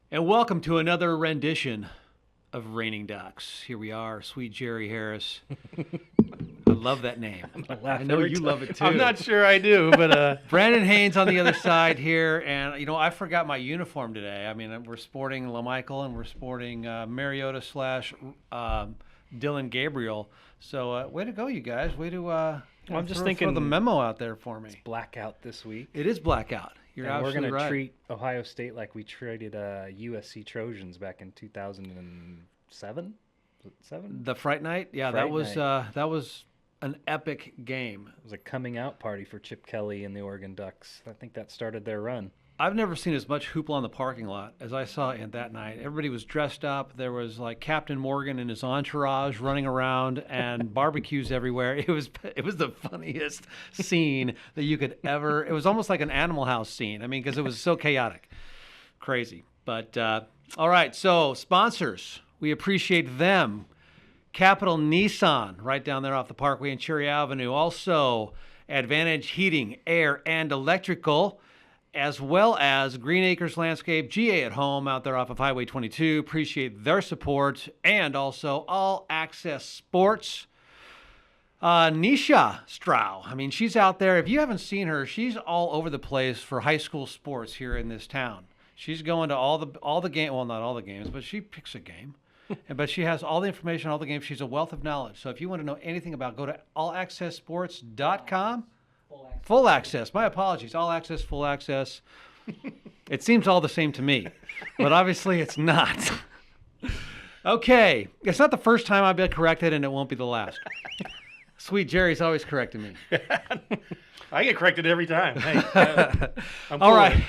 And welcome to another rendition of Raining Ducks. Here we are, sweet Jerry Harris. I love that name. I know you love it too. I'm not sure I do, but Brandon Haynes on the other side here, and I forgot my uniform today. I mean, we're sporting LaMichael and we're sporting Mariota slash Dylan Gabriel. So way to go, you guys! Way to I'm just throw thinking the memo out there for me. it's blackout this week. It is blackout. You're and we're absolutely going to right. treat Ohio State like we treated USC Trojans back in 2007. Was it 7? The Fright Night, yeah, Fright that was an epic game. It was a coming out party for Chip Kelly and the Oregon Ducks. I think that started their run. I've never seen as much hoopla in the parking lot as I saw in that night. Everybody was dressed up. There was like Captain Morgan and his entourage running around, and barbecues everywhere. It was the funniest scene that you could ever. It was almost like an Animal House scene. I mean, because it was so chaotic, crazy. But all right, so sponsors, we appreciate them. Capital Nissan, right down there off the Parkway and Cherry Avenue. Also, Advantage Heating, Air, and Electrical, as well as Green Acres Landscape, GA at Home out there off of Highway 22. Appreciate their support. And also All Access Sports. Nisha Strau. I mean, she's out there. If you haven't seen her, she's all over the place for high school sports here in this town. She's going to all the game. Well, not all the games, but she picks a game. But she has all the information, all the games. She's a wealth of knowledge. So if you want to know anything about, go to allaccessports.com. Full access. My apologies. All access, full access. It seems all the same to me, but obviously it's not. Okay. It's not the first time I've been corrected, and it won't be the last. Sweet Jerry's always correcting me. I get corrected every time. Hey, I'm All cool right. with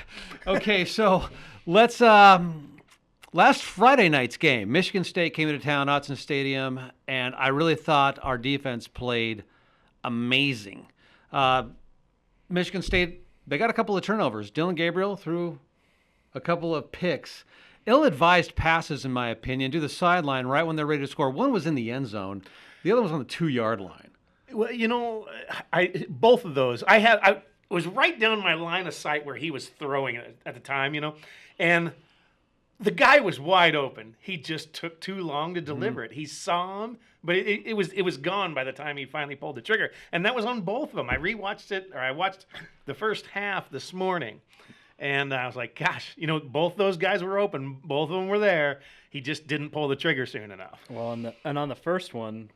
it. Okay, so let's last Friday night's game, Michigan State came into town, Autzen Stadium, and I really thought our defense played amazing. Michigan State, they got a couple of turnovers. Dylan Gabriel threw a couple of picks. Ill-advised passes, in my opinion, to the sideline right when they're ready to score. One was in the end zone. The other was on the 2-yard line. Well, both of those. I was right down my line of sight where he was throwing it at the time, and the guy was wide open. He just took too long to deliver it. He saw him, but it was gone by the time he finally pulled the trigger. And that was on both of them. I watched the first half this morning, and I was like, gosh, both those guys were open. Both of them were there. He just didn't pull the trigger soon enough. Well, on the first one,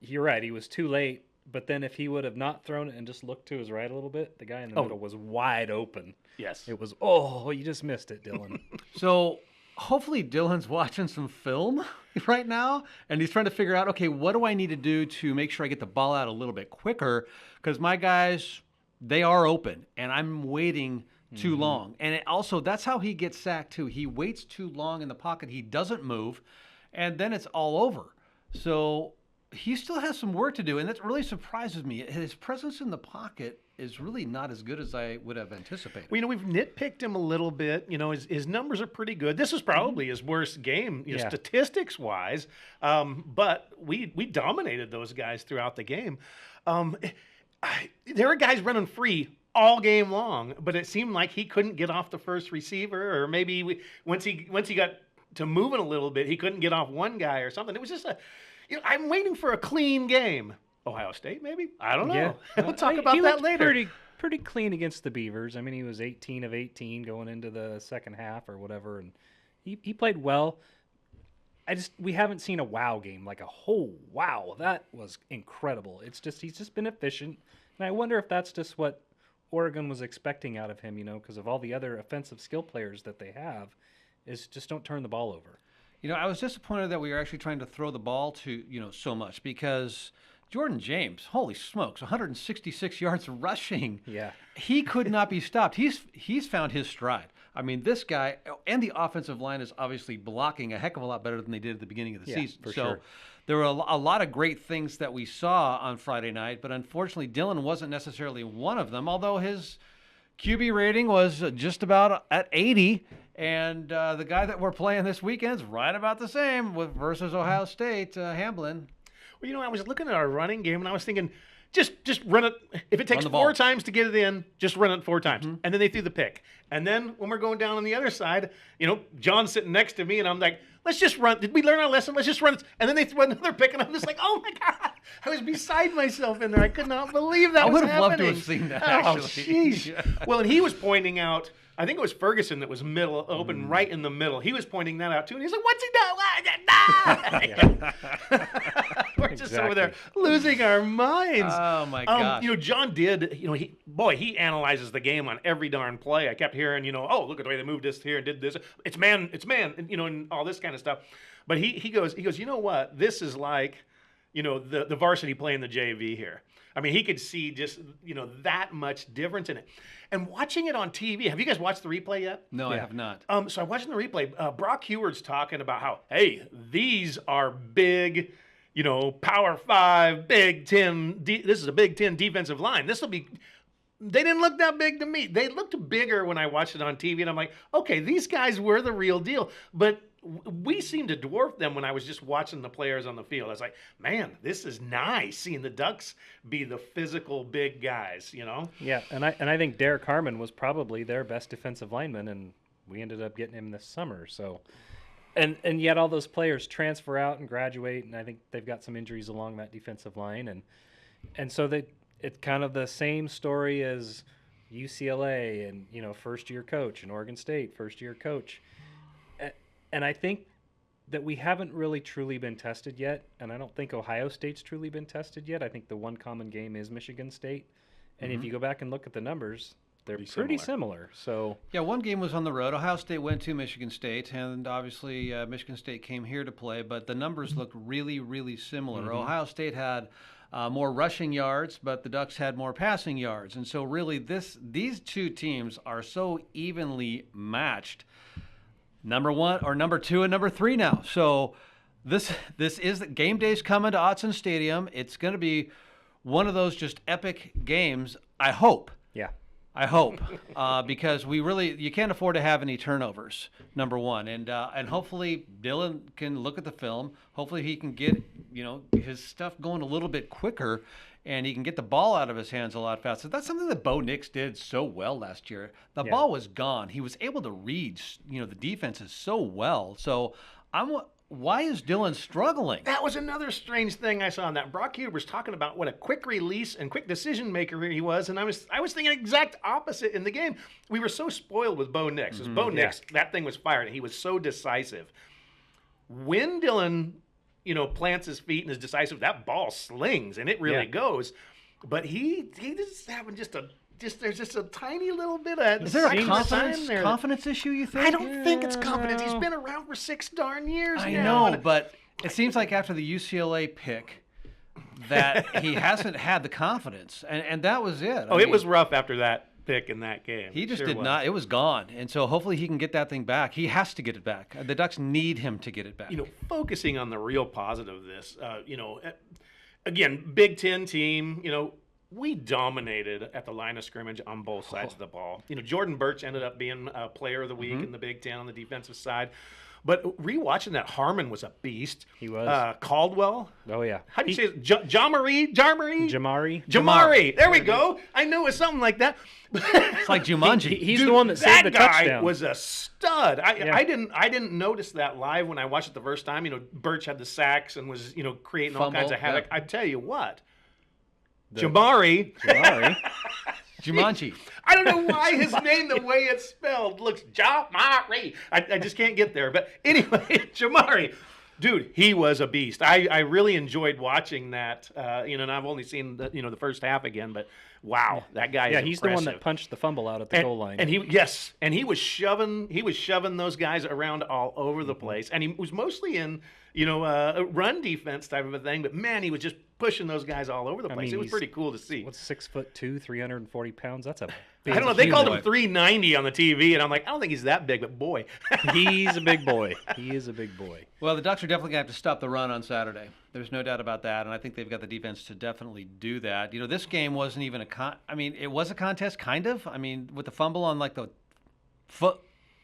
you're right. He was too late. But then if he would have not thrown it and just looked to his right a little bit, the guy in the middle was wide open. Yes. It was, you just missed it, Dylan. So hopefully Dylan's watching some film right now, and he's trying to figure out, okay, what do I need to do to make sure I get the ball out a little bit quicker? Because my guys, they are open, and I'm waiting too long. And also, that's how he gets sacked, too. He waits too long in the pocket. He doesn't move, and then it's all over. So he still has some work to do, and that really surprises me. His presence in the pocket is really not as good as I would have anticipated. Well, we've nitpicked him a little bit. His numbers are pretty good. This was probably his worst game, statistics-wise, but we dominated those guys throughout the game. There were guys running free all game long, but it seemed like he couldn't get off the first receiver, or maybe once he got to moving a little bit, he couldn't get off one guy or something. It was just I'm waiting for a clean game. Ohio State, maybe? I don't know. Yeah. We'll talk about that later. Pretty clean against the Beavers. I mean, he was 18 of 18 going into the second half or whatever, and he played well. We haven't seen a wow game, like wow, that was incredible. He's just been efficient, and I wonder if that's just what Oregon was expecting out of him, because of all the other offensive skill players that they have, is just don't turn the ball over. I was disappointed that we were actually trying to throw the ball to, so much, because Jordan James, holy smokes, 166 yards rushing. Yeah. He could not be stopped. He's found his stride. I mean, this guy, and the offensive line is obviously blocking a heck of a lot better than they did at the beginning of the season. For so sure. there were a lot of great things that we saw on Friday night, but unfortunately Dylan wasn't necessarily one of them, although his QB rating was just about at 80, and the guy that we're playing this weekend's right about the same versus Ohio State, Hamblin. Well, I was looking at our running game, and I was thinking, just run it. If it takes the 4 ball. times to get it in, just run it 4 times. And then they threw the pick. And then when we're going down on the other side, John's sitting next to me, and I'm like, let's just run. Did we learn our lesson? Let's just run it. And then they threw another pick, and I'm just like, oh my God. I was beside myself in there. I could not believe that I was would have loved to happening. have seen that, Oh, actually. jeez. Well, and he was pointing out, I think it was Ferguson that was middle open, right in the middle. He was pointing that out too, and he's like, "What's he doing?" We're just over there losing our minds. Oh my gosh. John did. He analyzes the game on every darn play. I kept hearing, oh, look at the way they moved this here and did this. It's man, and, and all this kind of stuff. But he goes, you know what? This is like, the varsity playing the JV here. I mean, he could see just, that much difference in it. And watching it on TV, have you guys watched the replay yet? No, I have not. So I'm watching the replay. Brock Heward's talking about how, hey, these are big, Power 5, Big Ten. This is a Big Ten defensive line. This will be. They didn't look that big to me. They looked bigger when I watched it on TV, and I'm like, okay, these guys were the real deal. But we seemed to dwarf them when I was just watching the players on the field. I was like, man, this is nice seeing the Ducks be the physical big guys, Yeah, and I think Derek Harmon was probably their best defensive lineman, and we ended up getting him this summer. So, and yet all those players transfer out and graduate, and I think they've got some injuries along that defensive line, and so it's kind of the same story as UCLA and first year coach, and Oregon State first year coach. And I think that we haven't really truly been tested yet, and I don't think Ohio State's truly been tested yet. I think the one common game is Michigan State, and if you go back and look at the numbers, they're pretty similar. So yeah, one game was on the road. Ohio State went to Michigan State, and obviously Michigan State came here to play, but the numbers looked really, really similar. Ohio State had more rushing yards, but the Ducks had more passing yards, and so really these two teams are so evenly matched. Number 1 or number 2 and number 3 now. So this is game day's coming to Autzen Stadium. It's going to be one of those just epic games. I hope. yeah, I hope because you can't afford to have any turnovers. Number 1, and hopefully Dylan can look at the film. Hopefully he can get his stuff going a little bit quicker. And he can get the ball out of his hands a lot faster. That's something that Bo Nix did so well last year. The ball was gone. He was able to read, the defenses so well. So why is Dylan struggling? That was another strange thing I saw in that. Brock Hughes was talking about what a quick release and quick decision maker he was, and I was thinking exact opposite in the game. We were so spoiled with Bo Nix. Bo Nix, that thing was fired, and he was so decisive. When Dylan plants his feet and is decisive, that ball slings and it really goes. But he just having there's just a tiny little bit of. Is there a confidence issue, you think? I don't think it's confidence. He's been around for 6 darn years I now. know, but it seems like after the UCLA pick that he hasn't had the confidence, and that was it. It was rough after that pick in that game. He just did not. It was gone, and so hopefully he can get that thing back. He has to get it back. The Ducks need him to get it back. Focusing on the real positive of this, again, Big Ten team, we dominated at the line of scrimmage on both sides of the ball. Jordan Birch ended up being Player of the Week in the Big Ten on the defensive side. But rewatching that, Harmon was a beast. He was. Caldwell. Oh, yeah. How do you say it? Jamari? Jamari. There we go. I knew it was something like that. It's like Jumanji. He's the one that saved the touchdown. That guy was a stud. I didn't notice that live when I watched it the first time. Birch had the sacks and was creating all kinds of havoc. I tell you what, Jamari. Jumanji. I don't know why his name, the way it's spelled, looks Jamari. I just can't get there. But anyway, Jamari. Dude, he was a beast. I really enjoyed watching that. And I've only seen the first half again, but wow, that guy is he's impressive. the one that punched the fumble out at the goal line. And he was shoving those guys around all over the place. And he was mostly in, a run defense type of a thing, but man, he was just pushing those guys all over the place. It was pretty cool to see. What's 6'2", 340 pounds? That's a big I don't know. They called him 390 on the TV, and I'm like, I don't think he's that big, but boy. He's a big boy. He is a big boy. Well, the Ducks are definitely going to have to stop the run on Saturday. There's no doubt about that, and I think they've got the defense to definitely do that. This game wasn't even it was a contest, kind of. With the fumble on like the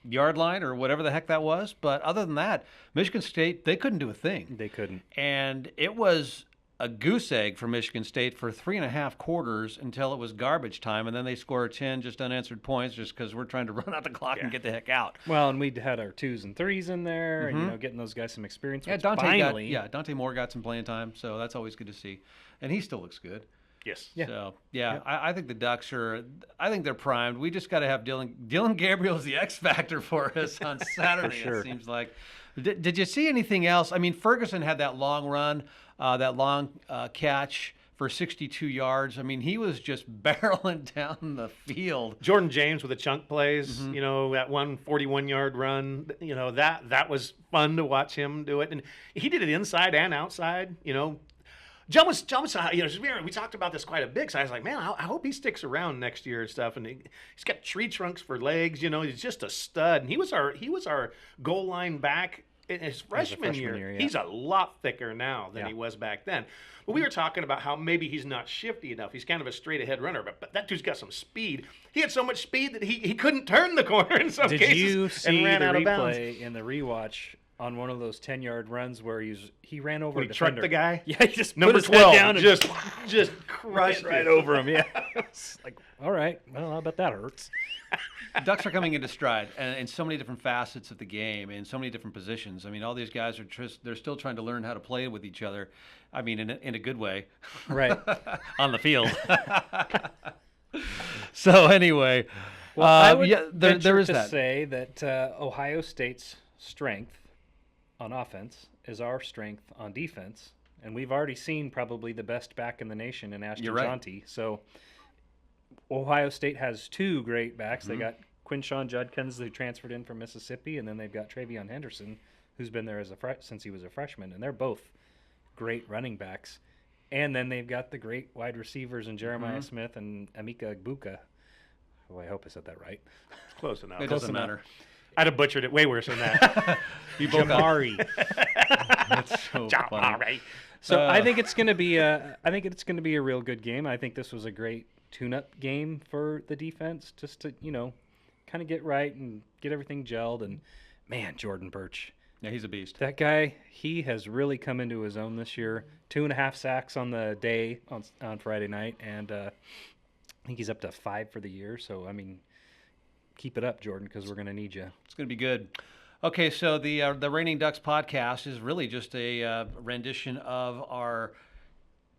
yard line or whatever the heck that was. But other than that, Michigan State, they couldn't do a thing. They couldn't. And it was a goose egg for Michigan State for 3.5 quarters until it was garbage time, and then they score 10 just unanswered points just because we're trying to run out the clock and get the heck out. Well, and we had our 2s and 3s in there, and getting those guys some experience. Yeah, Finally, Dante Moore got some playing time, so that's always good to see, and he still looks good. Yes. Yeah. So I think the Ducks are. I think they're primed. We just got to have Dylan Gabriel's the X factor for us on Saturday. sure. It seems like. Did you see anything else? I mean, Ferguson had that long run, that long catch for 62 yards. I mean, he was just barreling down the field. Jordan James with the chunk plays, that 141-yard run, that was fun to watch him do it. And he did it inside and outside, John was, we talked about this quite a bit. So I was like, man, I hope he sticks around next year and stuff. And he's got tree trunks for legs. He's just a stud. And he was our goal line back in his freshman year. Yeah. He's a lot thicker now than he was back then. But we were talking about how maybe he's not shifty enough. He's kind of a straight ahead runner, but that dude's got some speed. He had so much speed that he couldn't turn the corner in some cases. Did you see and ran the out of bounds. replay in the rewatch on one of those 10-yard runs where he ran over When a he trucked defender? the guy? Yeah, he just Number put his 12, head down and just crushed right it. over him. Yeah, it's like, all right, well, I bet that hurts. The Ducks are coming into stride and in so many different facets of the game, in so many different positions. I mean, all these guys they're still trying to learn how to play with each other. I mean, in a good way, Right. on the field. So anyway, Well, I would there venture is to that. say that Ohio State's strength on offense is our strength on defense, and we've already seen probably the best back in the nation in Ashton You're right. Jonty. So Ohio State has 2 great backs. Mm-hmm. They got Quinshawn Judkins, who transferred in from Mississippi, and then they've got Travion Henderson, who's been there since he was a freshman, and they're both great running backs. And then they've got the great wide receivers in Jeremiah Smith and Emeka Egbuka. Oh, I hope I said that right. It's close enough. It Close doesn't enough. matter. I'd have butchered it way worse than that. You both got- Jamari. That's so funny. Right. So I think it's going to be a real good game. I think this was a great tune-up game for the defense, just to kind of get right and get everything gelled. And man, Jordan Birch, Yeah, he's a beast. that guy, he has really come into his own this year. 2.5 sacks on the day on Friday night, and I think he's up to 5 for the year. So I mean, keep it up, Jordan, because we're going to need you. It's going to be good. Okay, so the Reigning Ducks podcast is really just a rendition of our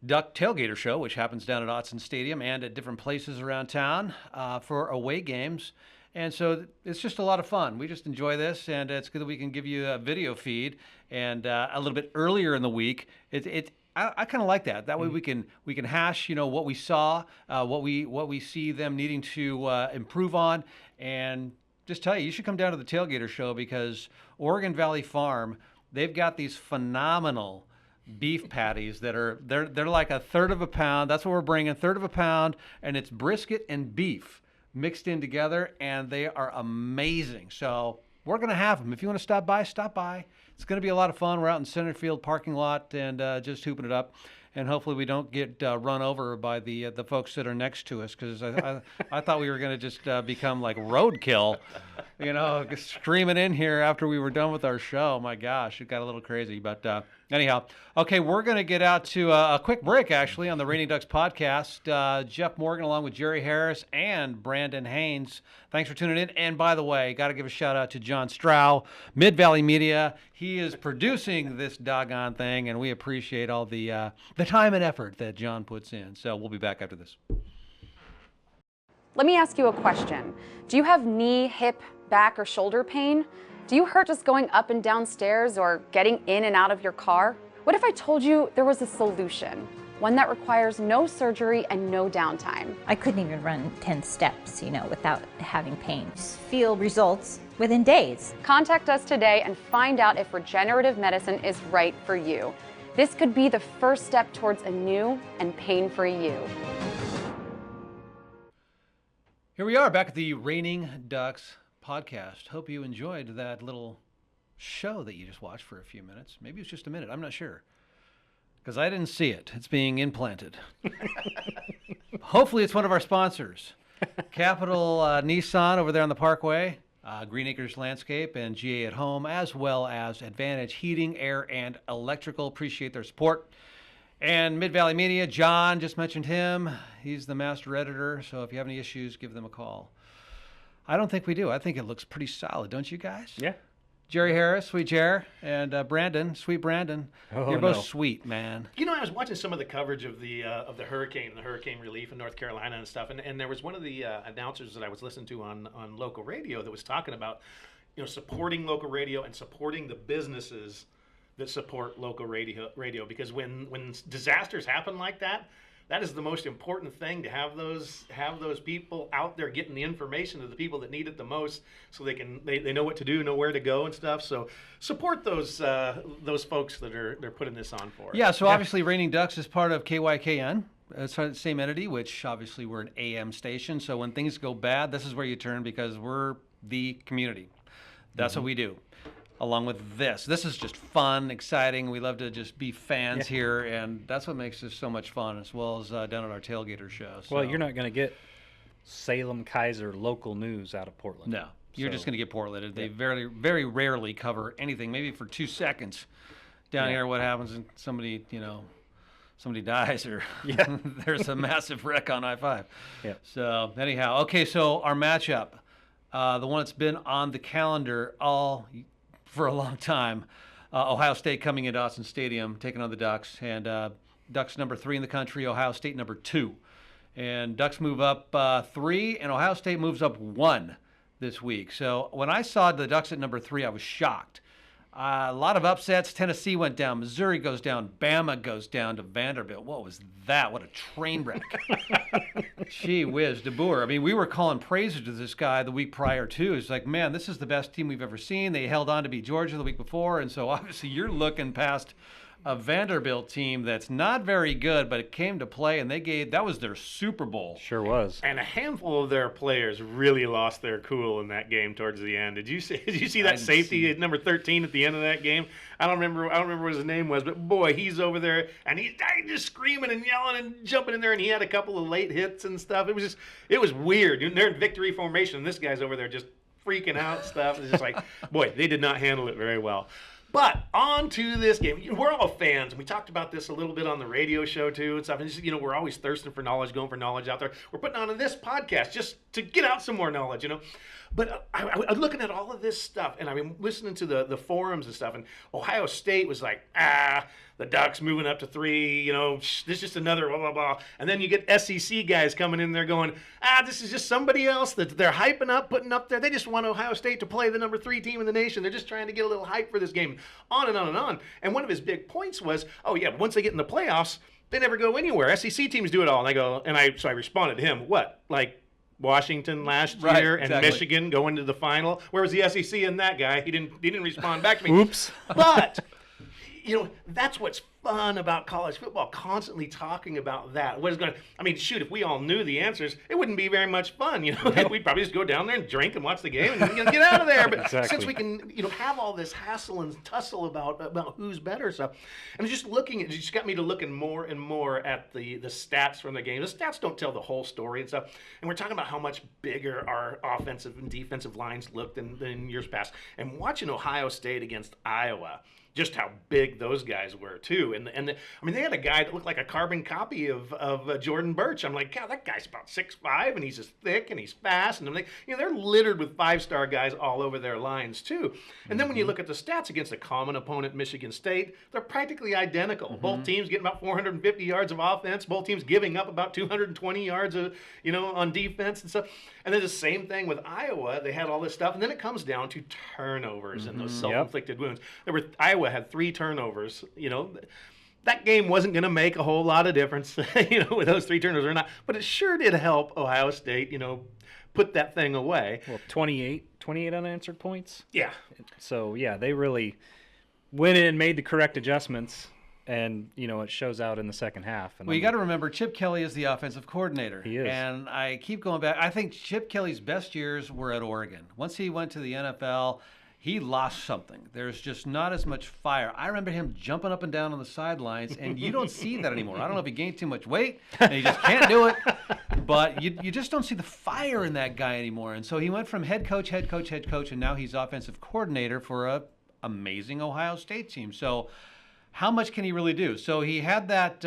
Duck Tailgater show, which happens down at Autzen Stadium and at different places around town for away games. And so it's just a lot of fun. We just enjoy this, and it's good that we can give you a video feed and a little bit earlier in the week. I kind of like that. That way we can hash, what we saw, what we see them needing to improve on, and just tell you should come down to the Tailgater show because Oregon Valley Farm, they've got these phenomenal beef patties that are they're like a third of a pound. That's what we're bringing, third of a pound, and it's brisket and beef mixed in together, and they are amazing. So we're going to have them. If you want to stop by, stop by. It's going to be a lot of fun. We're out in center field parking lot and just hooping it up. And hopefully we don't get run over by the folks that are next to us because I thought we were going to just become like roadkill, screaming in here after we were done with our show. My gosh, it got a little crazy. But anyhow, okay, we're going to get out to a quick break, actually, on the Reigning Ducks podcast. Jeff Morgan along with Jerry Harris and Brandon Haynes. Thanks for tuning in. And by the way, got to give a shout out to John Strow, Mid-Valley Media. He is producing this doggone thing, and we appreciate all the time and effort that John puts in. So we'll be back after this. Let me ask you a question. Do you have knee, hip, back, or shoulder pain? Do you hurt just going up and down stairs or getting in and out of your car? What if I told you there was a solution? One that requires no surgery and no downtime. I couldn't even run 10 steps, without having pain. Just feel results within days. Contact us today and find out if regenerative medicine is right for you. This could be the first step towards a new and pain-free you. Here we are back at the Reigning Ducks podcast. Hope you enjoyed that little show that you just watched for a few minutes. Maybe it's just a minute. I'm not sure. Because I didn't see it. It's being implanted. Hopefully it's one of our sponsors. Capital Nissan over there on the Parkway, Green Acres Landscape, and GA at Home, as well as Advantage Heating, Air, and Electrical. Appreciate their support. And Mid-Valley Media, John, just mentioned him. He's the master editor, so if you have any issues, give them a call. I don't think we do. I think it looks pretty solid, don't you guys? Yeah. Jerry Harris, sweet Jer, and Brandon, sweet Brandon. Oh, You're both no. sweet, man. You know, I was watching some of the coverage of the hurricane relief in North Carolina and stuff, and there was one of the announcers that I was listening to on local radio that was talking about, supporting local radio and supporting the businesses that support local radio, because when disasters happen like that, that is the most important thing, to have those people out there getting the information to the people that need it the most, so they know what to do, know where to go and stuff. So support those folks that they're putting this on for. Yeah, so obviously Raining Ducks is part of KYKN. It's the same entity, which obviously we're an AM station. So when things go bad, this is where you turn, because we're the community. That's what we do. Along with this is just fun, exciting. We love to just be fans here, and that's what makes this so much fun, as well as down at our Tailgater show. So. Well, you're not going to get Salem Kaiser local news out of Portland. No, you're So- just going to get Portland. They very rarely cover anything, maybe for 2 seconds. Down here, what happens when somebody dies, or there's a massive wreck on I-5. Yeah. So anyhow, okay, so our matchup, the one that's been on the calendar for a long time, Ohio State coming into Austin Stadium, taking on the Ducks, and Ducks number 3 in the country, Ohio State number 2. And Ducks move up 3, and Ohio State moves up 1 this week. So when I saw the Ducks at number 3, I was shocked. A lot of upsets. Tennessee went down. Missouri goes down. Bama goes down to Vanderbilt. What was that? What a train wreck. Gee whiz, DeBoer. I mean, we were calling praises to this guy the week prior, too. It's like, man, this is the best team we've ever seen. They held on to beat Georgia the week before. And so, obviously, you're looking past a Vanderbilt team that's not very good, but it came to play, and that was their Super Bowl. Sure was. And a handful of their players really lost their cool in that game towards the end. Did you see that safety at number 13 at the end of that game? I don't remember what his name was, but boy, he's over there and he's just screaming and yelling and jumping in there, and he had a couple of late hits and stuff. It was weird. They're in victory formation, and this guy's over there just freaking out and stuff. It's just like, boy, they did not handle it very well. But on to this game. We're all fans, and we talked about this a little bit on the radio show too and stuff. And just, we're always thirsting for knowledge, going for knowledge out there. We're putting on this podcast just to get out some more knowledge, But I was looking at all of this stuff, and I've been listening to the forums and stuff. And Ohio State was like, the Ducks moving up to 3. This is just another blah blah blah. And then you get SEC guys coming in there going, this is just somebody else that they're hyping up, putting up there. They just want Ohio State to play the number 3 team in the nation. They're just trying to get a little hype for this game. On and on and on. And one of his big points was, once they get in the playoffs, they never go anywhere. SEC teams do it all. And so I responded to him, what, like Washington last year and exactly. Michigan going to the final? Where was the SEC in that guy? He didn't respond back to me. Oops. But that's what's fun about college football, constantly talking about that. If we all knew the answers, it wouldn't be very much fun. We'd probably just go down there and drink and watch the game and get out of there. But Exactly. since we can, have all this hassle and tussle about who's better stuff, and just got me to looking more and more at the stats from the game. The stats don't tell the whole story and stuff. And we're talking about how much bigger our offensive and defensive lines look than years past. And watching Ohio State against Iowa, just how big those guys were too, and they had a guy that looked like a carbon copy of Jordan Birch. I'm like, God, that guy's about 6'5", and he's just thick and he's fast, and I'm like, they're littered with 5-star guys all over their lines too. And then when you look at the stats against a common opponent, Michigan State, they're practically identical. Both teams getting about 450 yards of offense. Both teams giving up about 220 yards on defense and stuff. And then the same thing with Iowa. They had all this stuff, and then it comes down to turnovers and those self-inflicted wounds. Iowa had 3 turnovers. That game wasn't going to make a whole lot of difference, with those 3 turnovers or not. But it sure did help Ohio State, put that thing away. Well, 28 unanswered points. Yeah. So, they really went in and made the correct adjustments, and, it shows out in the second half. And Well, you got to remember, Chip Kelly is the offensive coordinator. He is. And I keep going back. I think Chip Kelly's best years were at Oregon. Once he went to the NFL, he lost something. There's just not as much fire. I remember him jumping up and down on the sidelines, and you don't see that anymore. I don't know if he gained too much weight, and he just can't do it. But you just don't see the fire in that guy anymore. And so he went from head coach, and now he's offensive coordinator for a amazing Ohio State team. So how much can he really do? So he had that,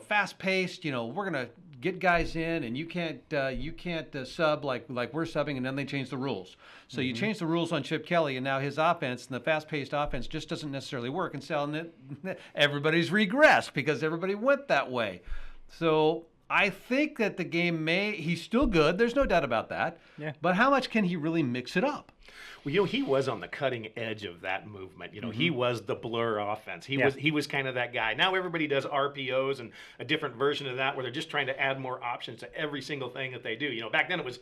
fast-paced, we're going to get guys in, and you can't sub like we're subbing, and then they change the rules. So you change the rules on Chip Kelly, and now his offense and the fast-paced offense just doesn't necessarily work. And so everybody's regressed because everybody went that way. So I think that the game he's still good. There's no doubt about that. Yeah. But how much can he really mix it up? Well, he was on the cutting edge of that movement. He was the blur offense. He was kind of that guy. Now everybody does RPOs and a different version of that where they're just trying to add more options to every single thing that they do. Back then it was,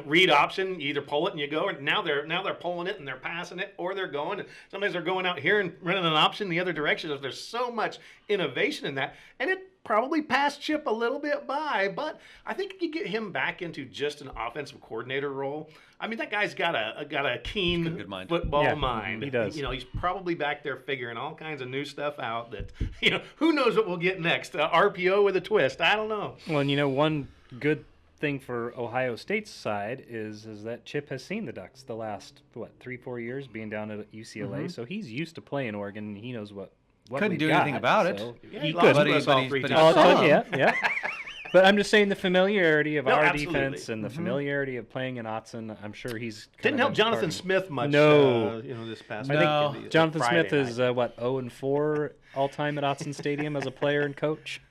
read option, you either pull it and you go, and now they're pulling it and they're passing it, or they're going, and sometimes they're going out here and running an option the other direction. There's so much innovation in that, and it probably passed Chip a little bit by, but I think if you get him back into just an offensive coordinator role, I mean, that guy's got a keen good mind. football mind. He does. He's probably back there figuring all kinds of new stuff out that, who knows what we'll get next? RPO with a twist. I don't know. Well, and one good thing for Ohio State's side is that Chip has seen the Ducks the last 3-4 years being down at UCLA, so he's used to playing Oregon, and he knows what couldn't we do got, anything about it. so Yeah, he he could. lost to us all three times. Oh, yeah. But I'm just saying the familiarity of No, our absolutely. defense and the familiarity of playing in Autzen, I'm sure he's Didn't help Jonathan Smith much. No. This past No. week. Jonathan Friday Smith is night. 0-4 all time at Autzen Stadium as a player and coach.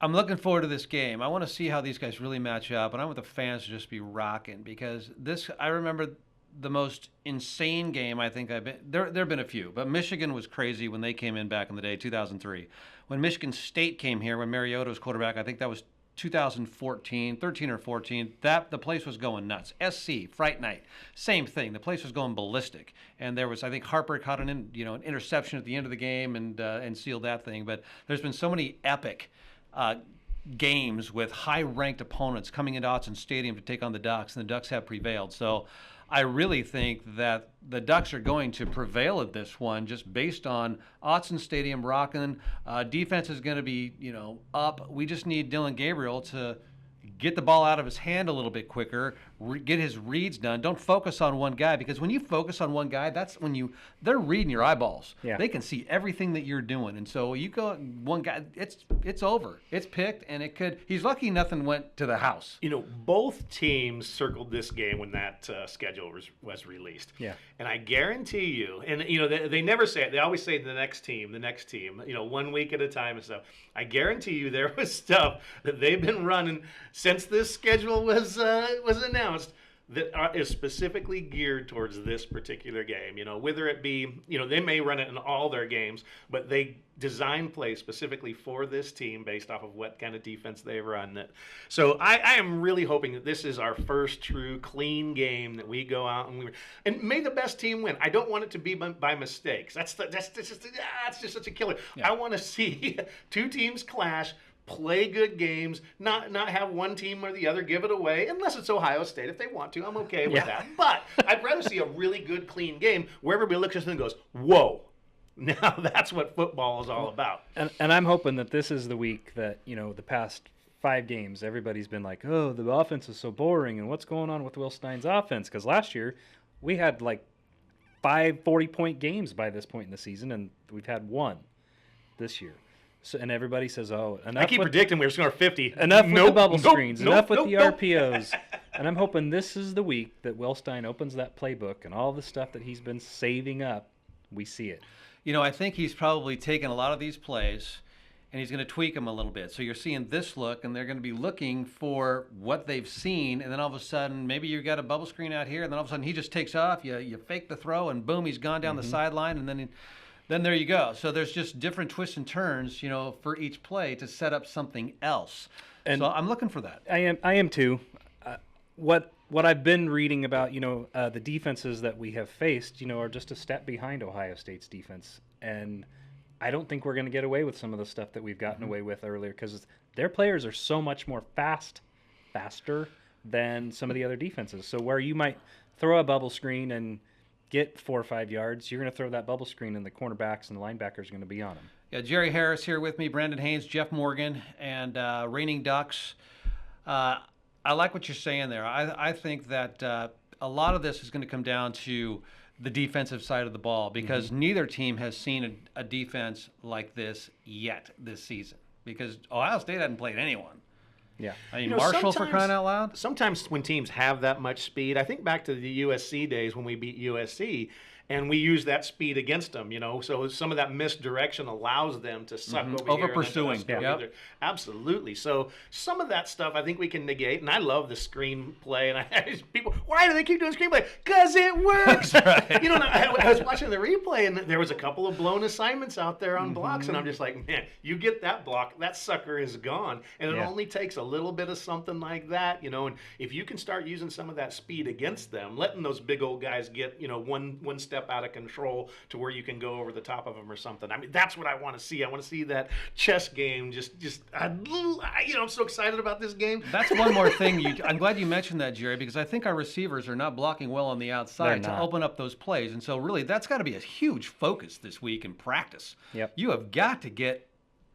I'm looking forward to this game. I want to see how these guys really match up, and I want the fans to just be rocking because I remember the most insane game I think I've been. There have been a few, but Michigan was crazy when they came in back in the day, 2003. When Michigan State came here, when Mariota was quarterback, I think that was 2014, 13 or 14. The place was going nuts. SC, Fright Night, same thing. The place was going ballistic, and there was, I think, Harper caught an interception at the end of the game and sealed that thing. But there's been so many epic games with high-ranked opponents coming into Autzen Stadium to take on the Ducks, and the Ducks have prevailed. So I really think that the Ducks are going to prevail at this one just based on Autzen Stadium rocking. Defense is going to be, up. We just need Dylan Gabriel to get the ball out of his hand a little bit quicker, get his reads done. Don't focus on one guy, because when you focus on one guy, that's when they're reading your eyeballs. Yeah. They can see everything that you're doing. And so you go one guy, it's over. It's picked, and he's lucky nothing went to the house. Both teams circled this game when that schedule was released. Yeah. And I guarantee you, and they never say it. They always say the next team, 1 week at a time and stuff. I guarantee you there was stuff that they've been running since this schedule was announced that is specifically geared towards this particular game. Whether it be, they may run it in all their games, but they design plays specifically for this team based off of what kind of defense they run. So I am really hoping that this is our first true clean game that we go out and may the best team win. I don't want it to be by mistakes. That's just such a killer. Yeah. I want to see two teams clash, play good games, not have one team or the other give it away, unless it's Ohio State. If they want to, I'm okay with that. But I'd rather see a really good, clean game where everybody looks at us and goes, whoa. Now that's what football is all about. And I'm hoping that this is the week that, the past 5 games, everybody's been like, oh, the offense is so boring, and what's going on with Will Stein's offense? Because last year, we had 5 40-point games by this point in the season, and we've had 1 this year. So, and everybody says, oh, enough. I keep predicting we're scoring 50. Enough with the bubble screens. Enough with the nope. RPOs. And I'm hoping this is the week that Will Stein opens that playbook and all the stuff that he's been saving up, we see it. I think he's probably taken a lot of these plays and he's going to tweak them a little bit. So you're seeing this look, and they're going to be looking for what they've seen, and then all of a sudden, maybe you got a bubble screen out here, and then all of a sudden he just takes off. You fake the throw, and boom, he's gone down the sideline, and then there you go. So there's just different twists and turns, for each play to set up something else. And so I'm looking for that. I am too. What I've been reading about, the defenses that we have faced, are just a step behind Ohio State's defense. And I don't think we're going to get away with some of the stuff that we've gotten away with earlier, because their players are so much more faster than some of the other defenses. So where you might throw a bubble screen and get 4 or 5 yards, you're going to throw that bubble screen, and the cornerbacks and the linebackers are going to be on them. Yeah, Jerry Harris here with me, Brandon Haynes, Jeff Morgan, and Reigning Ducks. I like what you're saying there. I think that a lot of this is going to come down to the defensive side of the ball, because neither team has seen a defense like this yet this season, because Ohio State hadn't played anyone. Yeah. I mean, Marshall, for crying out loud. Sometimes when teams have that much speed, I think back to the USC days when we beat USC, and we use that speed against them, So some of that misdirection allows them to suck over Over here. pursuing. And then to us go either. Absolutely. So some of that stuff I think we can negate, and I love the screenplay. And people, why do they keep doing screenplay? Because it works. Right. I was watching the replay, and there was a couple of blown assignments out there on blocks, and I'm just like, man, you get that block, that sucker is gone. And it only takes a little bit of something like that, And if you can start using some of that speed against them, letting those big old guys get, one step out of control to where you can go over the top of them or something. I mean, that's what I want to see. I want to see that chess game. I'm so excited about this game. That's one more thing. I'm glad you mentioned that, Jerry, because I think our receivers are not blocking well on the outside to open up those plays. And so really, that's got to be a huge focus this week in practice. Yep. You have got to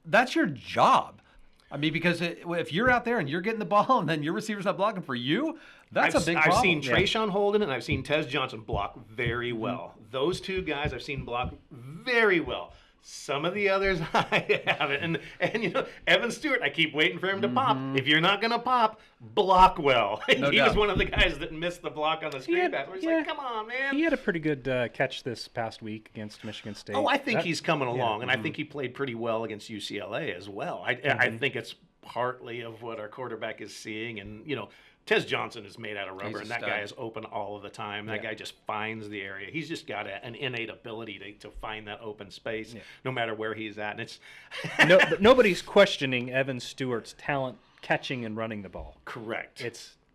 that's your job. I mean, because if you're out there and you're getting the ball and then your receiver's not blocking for you, that's a big problem. I've seen Trayshawn Holden and I've seen Tez Johnson block very well. Those two guys I've seen block very well. Some of the others I haven't. And Evan Stewart, I keep waiting for him to pop. If you're not going to pop, block well. No he doubt. was one of the guys that missed the block on the screen pass. He's like, come on, man. He had a pretty good catch this past week against Michigan State. Oh, I think he's coming along, and I think he played pretty well against UCLA as well. I think it's partly of what our quarterback is seeing, and Tez Johnson is made out of rubber, and that guy is open all of the time. That guy just finds the area. He's just got an innate ability to find that open space, no matter where he's at. And it's nobody's questioning Evan Stewart's talent catching and running the ball. correct.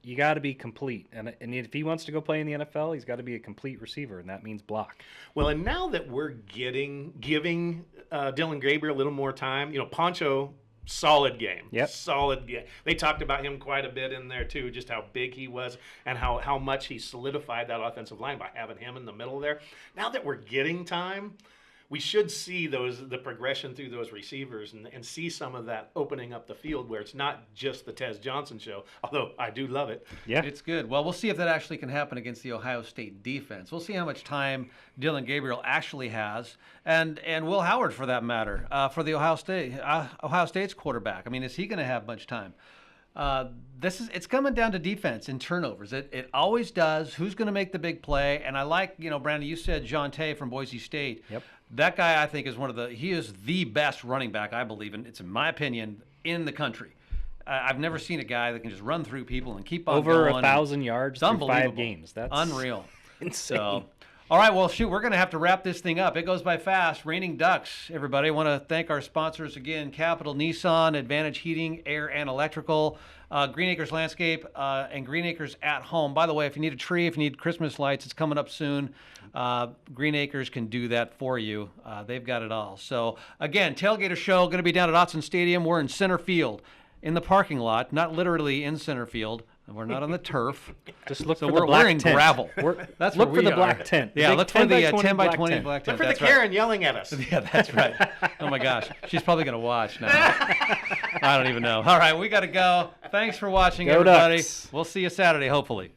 You got to be complete, and if he wants to go play in the NFL, he's got to be a complete receiver, and that means block. Well, and now that we're giving Dylan Graber a little more time, Poncho. Solid game. Yep. Solid game. They talked about him quite a bit in there, too, just how big he was and how much he solidified that offensive line by having him in the middle there. Now that we're getting time, we should see the progression through those receivers and see some of that opening up the field where it's not just the Tez Johnson show, although I do love it. Yeah. It's good. Well, we'll see if that actually can happen against the Ohio State defense. We'll see how much time Dylan Gabriel actually has, and Will Howard, for that matter, for the Ohio State's quarterback. I mean, is he going to have much time? It's coming down to defense and turnovers. It always does. Who's going to make the big play? And I like, Brandon, you said John Tay from Boise State. Yep. That guy, I think, he is the best running back, I believe, and it's in my opinion, in the country. I've never seen a guy that can just run through people and keep on over going. 1,000 yards through 5 games. That's unreal. insane. So, all right, well, shoot, we're going to have to wrap this thing up. It goes by fast. Raining Ducks, everybody. I want to thank our sponsors again, Capital Nissan, Advantage Heating, Air and Electrical, Green Acres Landscape, and Green Acres at Home. By the way, if you need a tree, if you need Christmas lights, it's coming up soon. Green Acres can do that for you. They've got it all. So, again, Tailgater Show going to be down at Autzen Stadium. We're in center field in the parking lot, not literally in center field. We're not on the turf. Just look So for we're the black in tent. gravel. That's where look for we the black are. tent. Yeah, Big look for the 10 by 20 tent. black tent. Look for the That's right. Karen yelling at us. Yeah, that's right. Oh my gosh, she's probably gonna watch now. I don't even know. All right, we got to go. Thanks for watching, Go everybody. Ducks. We'll see you Saturday, hopefully.